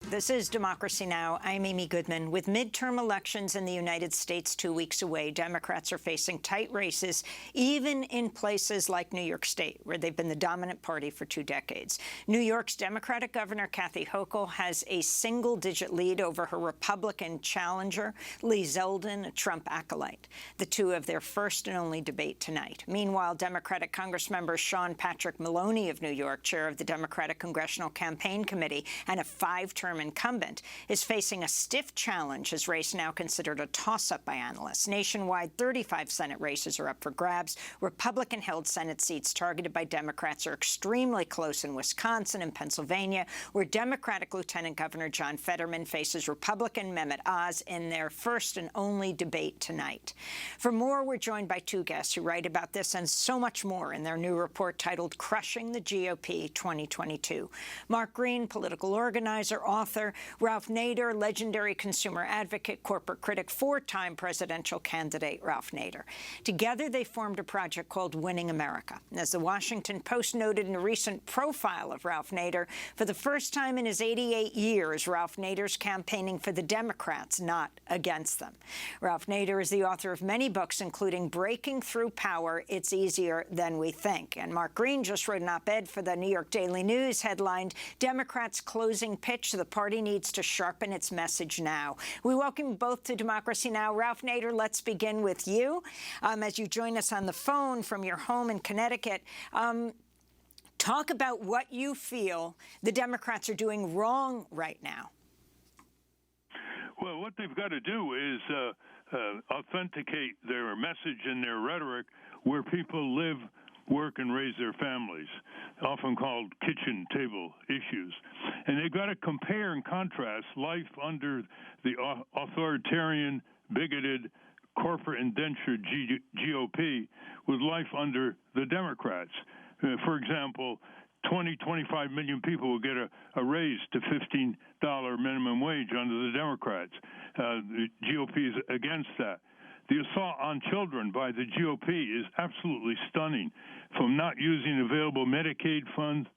This is Democracy Now! I'm Amy Goodman. With midterm elections in the United States 2 weeks away, Democrats are facing tight races, even in places like New York State, where they've been the dominant party for 2 decades. New York's Democratic Governor Kathy Hochul has a single-digit lead over her Republican challenger, Lee Zeldin, a Trump acolyte. The two have their first and only debate tonight. Meanwhile, Democratic Congressmember Sean Patrick Maloney of New York, chair of the Democratic Congressional Campaign Committee and a 5-term incumbent, is facing a stiff challenge. His race now considered a toss-up by analysts. Nationwide, 35 Senate races are up for grabs. Republican-held Senate seats targeted by Democrats are extremely close in Wisconsin and Pennsylvania, where Democratic Lieutenant Governor John Fetterman faces Republican Mehmet Oz in their first and only debate tonight. For more, we're joined by 2 guests who write about this and so much more in their new report titled Crushing the GOP 2022. Mark Green, political organizer, author; Ralph Nader, legendary consumer advocate, corporate critic, 4-time presidential candidate Ralph Nader. Together, they formed a project called Winning America. As the Washington Post noted in a recent profile of Ralph Nader, for the first time in his 88 years, Ralph Nader's campaigning for the Democrats, not against them. Ralph Nader is the author of many books, including Breaking Through Power, It's Easier Than We Think. And Mark Green just wrote an op-ed for the New York Daily News headlined, Democrats' Closing Pitch: The Party Needs to Sharpen Its Message Now. We welcome you both to Democracy Now! Ralph Nader, let's begin with you. As you join us on the phone from your home in Connecticut, talk about what you feel the Democrats are doing wrong right now. Well, what they've got to do is authenticate their message and their rhetoric where people live, work, and raise their families, often called kitchen table issues. And they've got to compare and contrast life under the authoritarian, bigoted, corporate indentured GOP with life under the Democrats. For example, 25 million people will get a raise to $15 minimum wage under the Democrats. The GOP is against that. The assault on children by the GOP is absolutely stunning, from not using available Medicaid funds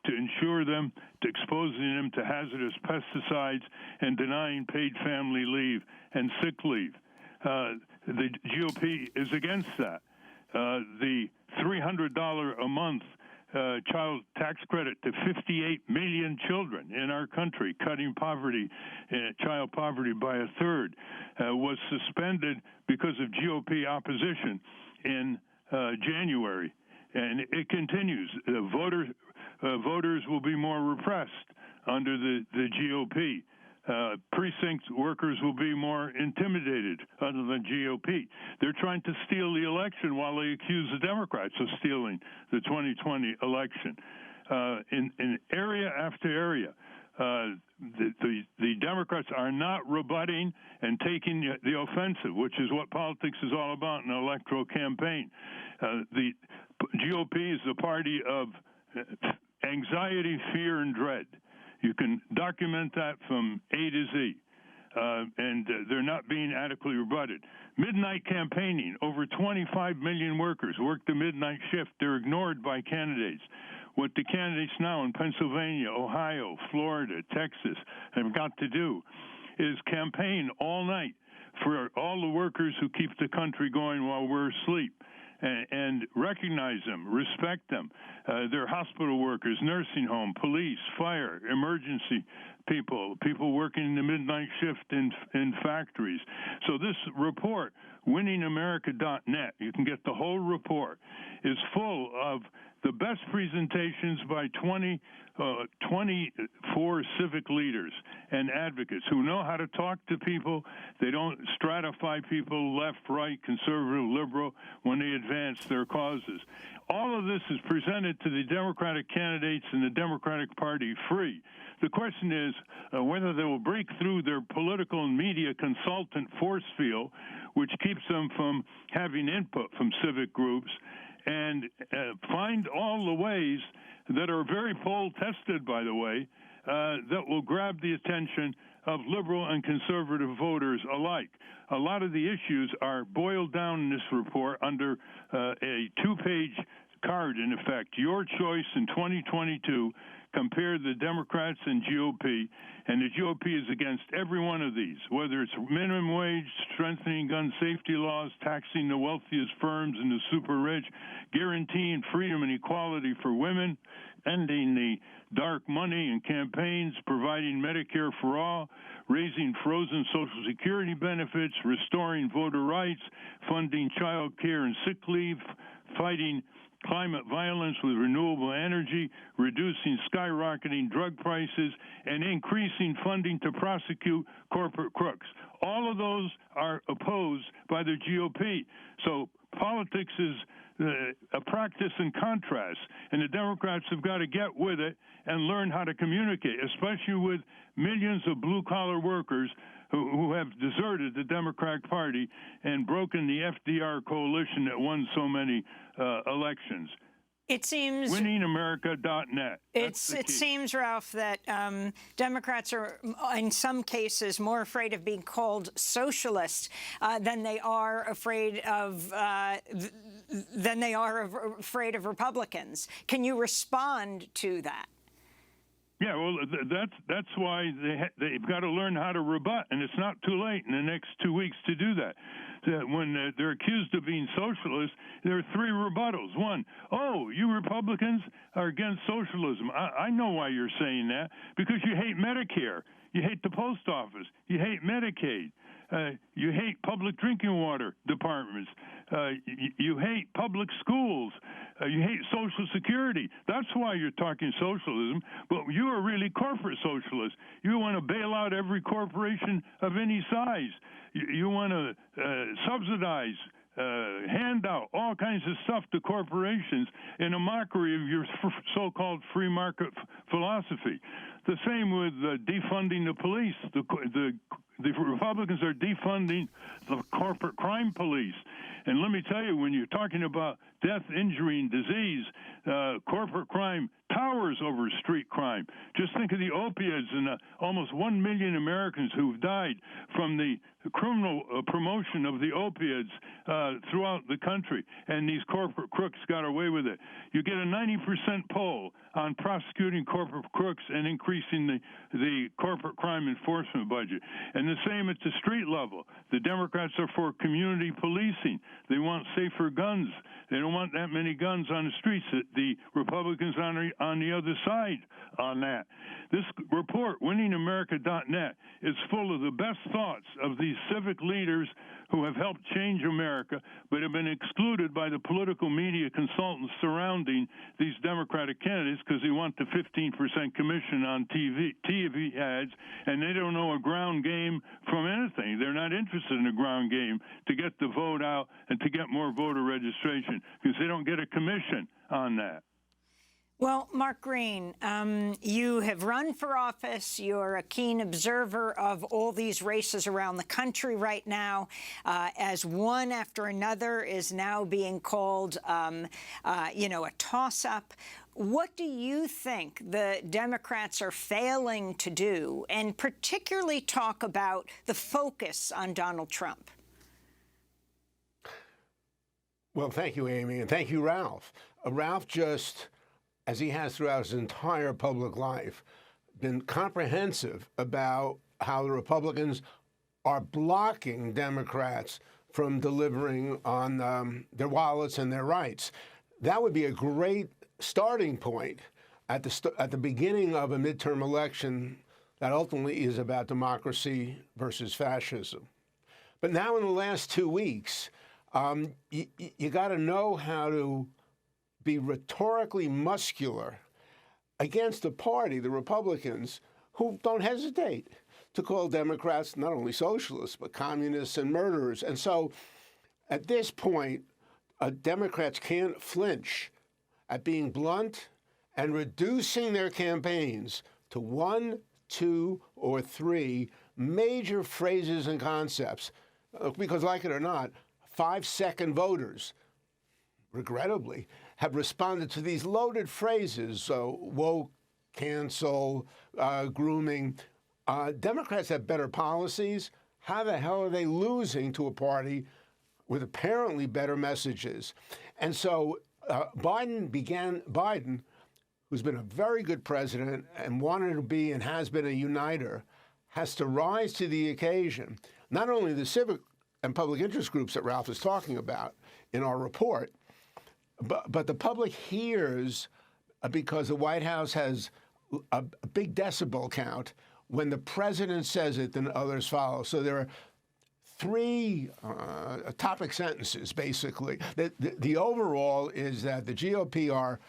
to insure them, to exposing them to hazardous pesticides, and denying paid family leave and sick leave. The GOP is against that. The $300 a month child tax credit to 58 million children in our country, cutting poverty, child poverty by a third, was suspended because of GOP opposition in January. And it continues. Voters will be more repressed under the GOP. Precinct workers will be more intimidated under the GOP. They're trying to steal the election while they accuse the Democrats of stealing the 2020 election. In area after area, the Democrats are not rebutting and taking the offensive, which is what politics is all about in an electoral campaign. The GOP is the party of anxiety, fear, and dread. You can document that from A to Z, and they're not being adequately rebutted. Midnight campaigning, over 25 million workers work the midnight shift. They're ignored by candidates. What the candidates now in Pennsylvania, Ohio, Florida, Texas have got to do is campaign all night for all the workers who keep the country going while we're asleep. And recognize them, respect them. They're hospital workers, nursing home, police, fire, emergency people working in the midnight shift in factories. So this report, winningamerica.net, you can get the whole report, is full of the best presentations by 24 civic leaders and advocates who know how to talk to people. They don't stratify people left, right, conservative, liberal when they advance their causes. All of this is presented to the Democratic candidates and the Democratic Party free. The question is whether they will break through their political and media consultant force field, which keeps them from having input from civic groups, and find all the ways that are very poll-tested, by the way, that will grab the attention of liberal and conservative voters alike. A lot of the issues are boiled down in this report under a 2-page card, in effect. Your choice in 2022, compare the Democrats and GOP, and the GOP is against every one of these, whether it's minimum wage, strengthening gun safety laws, taxing the wealthiest firms and the super rich, guaranteeing freedom and equality for women, ending the dark money in campaigns, providing Medicare for all, raising frozen Social Security benefits, restoring voter rights, funding child care and sick leave, fighting climate violence with renewable energy, reducing skyrocketing drug prices, and increasing funding to prosecute corporate crooks. All of those are opposed by the GOP. So politics is a practice in contrast, and the Democrats have got to get with it and learn how to communicate, especially with millions of blue-collar workers who have deserted the Democratic Party and broken the FDR coalition that won so many elections. It seems winningamerica.net. It seems, Ralph, that Democrats are, in some cases, more afraid of being called socialist than they are afraid of Republicans. Can you respond to that? Yeah, well, that's why they've got to learn how to rebut, and it's not too late in the next 2 weeks to do that. When they're accused of being socialists, there are three rebuttals. One, oh, you Republicans are against socialism. I know why you're saying that, because you hate Medicare. You hate the post office. You hate Medicaid. You hate public drinking water departments. You hate public schools. You hate Social Security. That's why you're talking socialism. But you are really corporate socialists. You want to bail out every corporation of any size. You want to subsidize, hand out all kinds of stuff to corporations in a mockery of your so-called free market philosophy. The same with defunding the police. The Republicans are defunding the corporate crime police. And let me tell you, when you're talking about death, injury, and disease, corporate crime towers over street crime. Just think of the opiates and almost 1 million Americans who've died from the criminal promotion of the opiates throughout the country, and these corporate crooks got away with it. You get a 90% poll on prosecuting corporate crooks and increasing the corporate crime enforcement budget. And the same at the street level. The Democrats are for community policing. They want safer guns. They don't want that many guns on the streets. The Republicans on the other side on that. This report, winningamerica.net, is full of the best thoughts of these civic leaders who have helped change America, but have been excluded by the political media consultants surrounding these Democratic candidates because they want the 15% commission on TV ads, and they don't know a ground game from anything. They're not interested in a ground game to get the vote out and to get more voter registration because they don't get a commission on that. Well, Mark Green, you have run for office. You're a keen observer of all these races around the country right now, as one after another is now being called, a toss-up. What do you think the Democrats are failing to do, and particularly talk about the focus on Donald Trump? Well, thank you, Amy, and thank you, Ralph. Ralph just, as he has throughout his entire public life, been comprehensive about how the Republicans are blocking Democrats from delivering on their wallets and their rights. That would be a great starting point at the beginning of a midterm election that ultimately is about democracy versus fascism. But now in the last 2 weeks, you got to know how to be rhetorically muscular against a party, the Republicans, who don't hesitate to call Democrats not only socialists, but communists and murderers. And so at this point, Democrats can't flinch at being blunt and reducing their campaigns to 1, 2, or 3 major phrases and concepts. Because like it or not, 5-second voters, regrettably, have responded to these loaded phrases, woke, cancel, grooming. Democrats have better policies. How the hell are they losing to a party with apparently better messages? And so Biden, who's been a very good president and wanted to be and has been a uniter, has to rise to the occasion. Not only the civic and public interest groups that Ralph is talking about in our report, but the public hears because the White House has a big decibel count. When the president says it, then others follow. So there are three topic sentences, basically. The overall is that the GOP are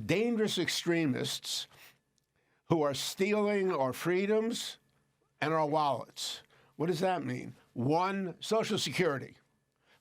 dangerous extremists who are stealing our freedoms and our wallets. What does that mean? One, Social Security.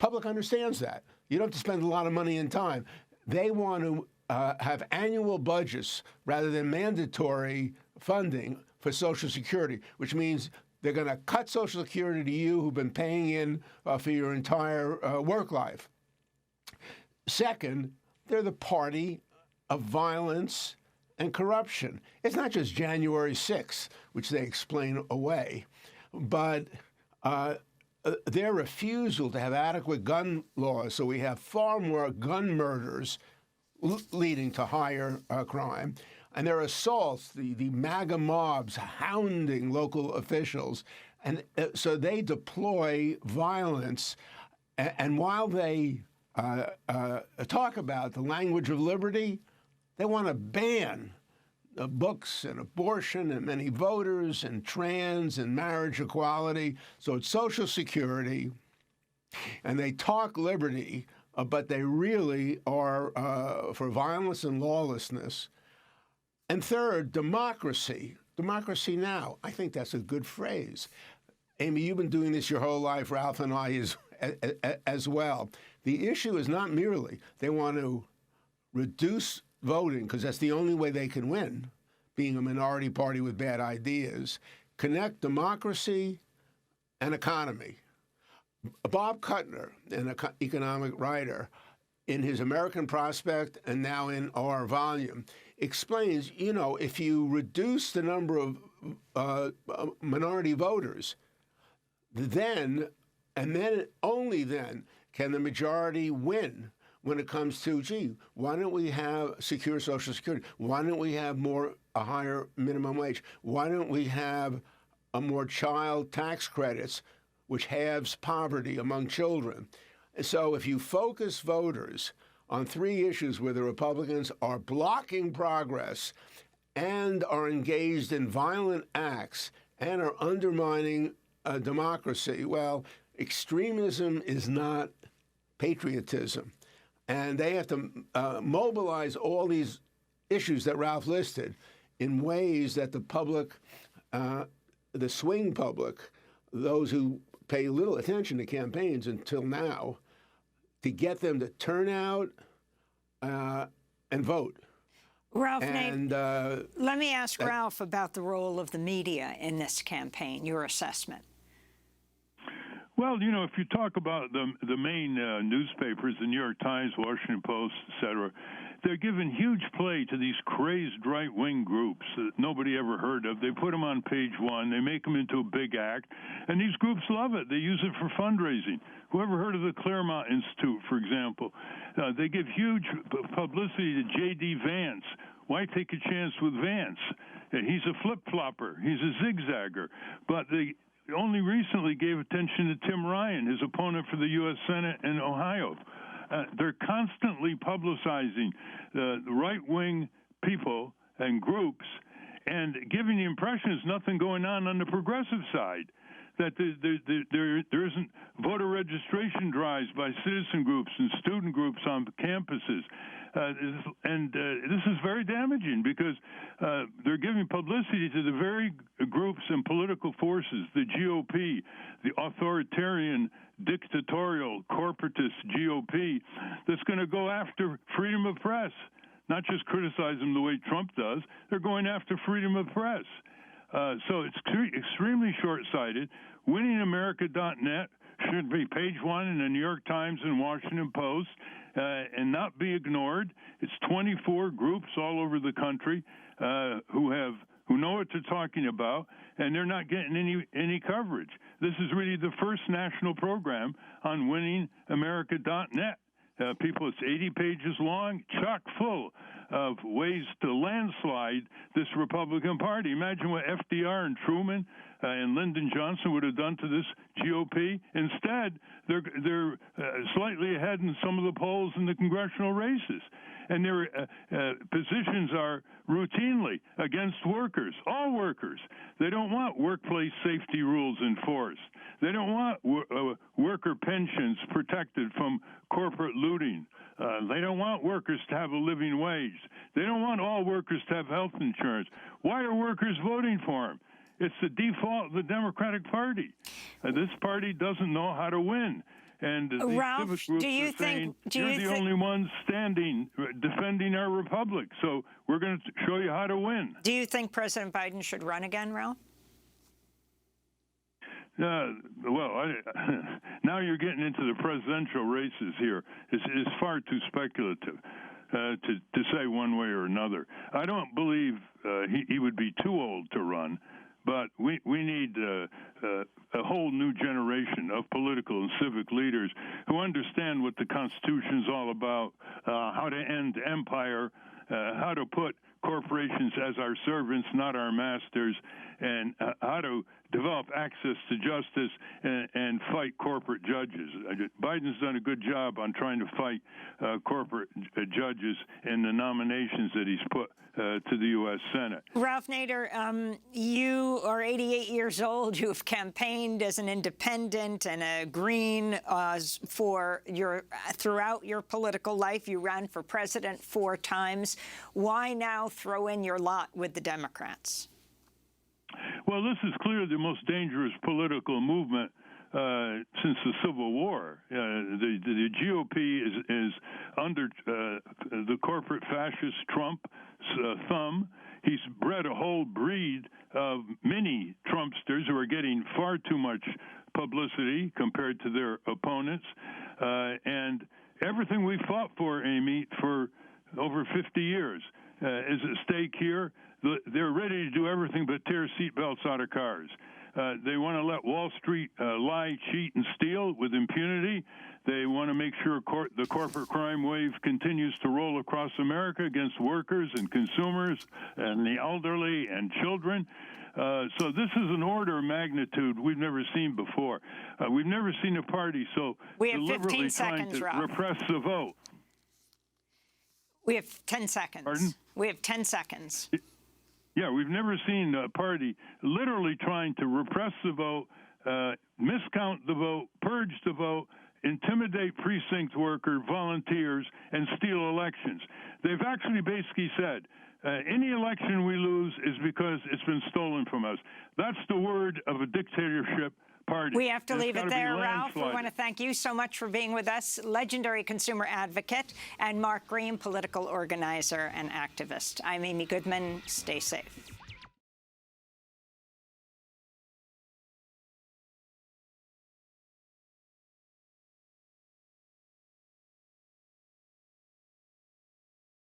Public understands that. You don't have to spend a lot of money and time. They want to have annual budgets rather than mandatory funding for Social Security, which means they're going to cut Social Security to you who've been paying in for your entire work life. Second, they're the party of violence and corruption. It's not just January 6th, which they explain away, but their refusal to have adequate gun laws, so we have far more gun murders leading to higher crime, and their assaults, the MAGA mobs hounding local officials, and so they deploy violence, and while they talk about the language of liberty, they want to ban books and abortion and many voters and trans and marriage equality. So it's Social Security, and they talk liberty, but they really are for violence and lawlessness. And third, democracy. Democracy now. I think that's a good phrase. Amy, you've been doing this your whole life, Ralph and I as well. The issue is not merely they want to reduce voting, because that's the only way they can win, being a minority party with bad ideas. Connect democracy and economy. Bob Kuttner, an economic writer, in his American Prospect and now in our volume, explains, if you reduce the number of minority voters, then, and then only then, can the majority win when it comes to, why don't we have secure Social Security? Why don't we have a higher minimum wage? Why don't we have more child tax credits, which halves poverty among children? So if you focus voters on three issues where the Republicans are blocking progress and are engaged in violent acts and are undermining democracy, well, extremism is not patriotism. And they have to mobilize all these issues that Ralph listed in ways that the public, the swing public, those who pay little attention to campaigns until now, to get them to turn out and vote. Ralph Nader, let me ask Ralph about the role of the media in this campaign, your assessment. Well, if you talk about the main newspapers, the New York Times, Washington Post, et cetera, they're giving huge play to these crazed right-wing groups that nobody ever heard of. They put them on page one. They make them into a big act. And these groups love it. They use it for fundraising. Whoever heard of the Claremont Institute, for example? They give huge publicity to J.D. Vance. Why take a chance with Vance? He's a flip-flopper. He's a zigzagger. But they only recently gave attention to Tim Ryan, his opponent for the U.S. Senate in Ohio. They're constantly publicizing the right-wing people and groups and giving the impression there's nothing going on the progressive side, that there isn't voter registration drives by citizen groups and student groups on campuses. This is very damaging because they're giving publicity to the very groups and political forces, the GOP, the authoritarian, dictatorial, corporatist GOP, that's going to go after freedom of press, not just criticize them the way Trump does. They're going after freedom of press. So it's extremely short-sighted. WinningAmerica.net should be page one in the New York Times and Washington Post and not be ignored. It's 24 groups all over the country who know what they're talking about, and they're not getting any coverage. This is really the first national program on WinningAmerica.net. It's 80 pages long, chock full of ways to landslide this Republican Party. Imagine what FDR and Truman and Lyndon Johnson would have done to this GOP. Instead, they're slightly ahead in some of the polls in the congressional races. And their positions are routinely against workers, all workers. They don't want workplace safety rules enforced. They don't want worker pensions protected from corporate looting. They don't want workers to have a living wage. They don't want all workers to have health insurance. Why are workers voting for them? It's the default of the Democratic Party. This party doesn't know how to win. And these Ralph, civic groups do you are think saying, you're the only ones standing, defending our republic. So we're going to show you how to win. Do you think President Biden should run again, Ralph? Now you're getting into the presidential races here. It's far too speculative to say one way or another. I don't believe he would be too old to run. But we need a whole new generation of political and civic leaders who understand what the Constitution's all about, how to end empire, how to put corporations as our servants, not our masters, and how to develop access to justice and fight corporate judges. Biden's done a good job on trying to fight corporate judges in the nominations that he's put to the U.S. Senate. Ralph Nader, you are 88 years old. You have campaigned as an independent and a Green throughout your political life. You ran for president 4 times. Why now throw in your lot with the Democrats? Well, this is clearly the most dangerous political movement since the Civil War. The GOP is under the corporate fascist Trump's thumb. He's bred a whole breed of mini Trumpsters who are getting far too much publicity compared to their opponents. And everything we fought for, Amy, for over 50 years is at stake here. They're ready to do everything but tear seatbelts out of cars. They want to let Wall Street lie, cheat, and steal with impunity. They want to make sure the corporate crime wave continues to roll across America against workers and consumers and the elderly and children. So this is an order of magnitude we've never seen before. We've never seen a party so deliberately trying to repress the vote. We have 10 seconds. Pardon? We have 10 seconds. Yeah, we've never seen a party literally trying to repress the vote, miscount the vote, purge the vote, intimidate precinct worker volunteers, and steal elections. They've actually basically said, any election we lose is because it's been stolen from us. That's the word of a dictatorship party. We have to leave it there, Ralph. We want to thank you so much for being with us, legendary consumer advocate, and Mark Green, political organizer and activist. I'm Amy Goodman. Stay safe.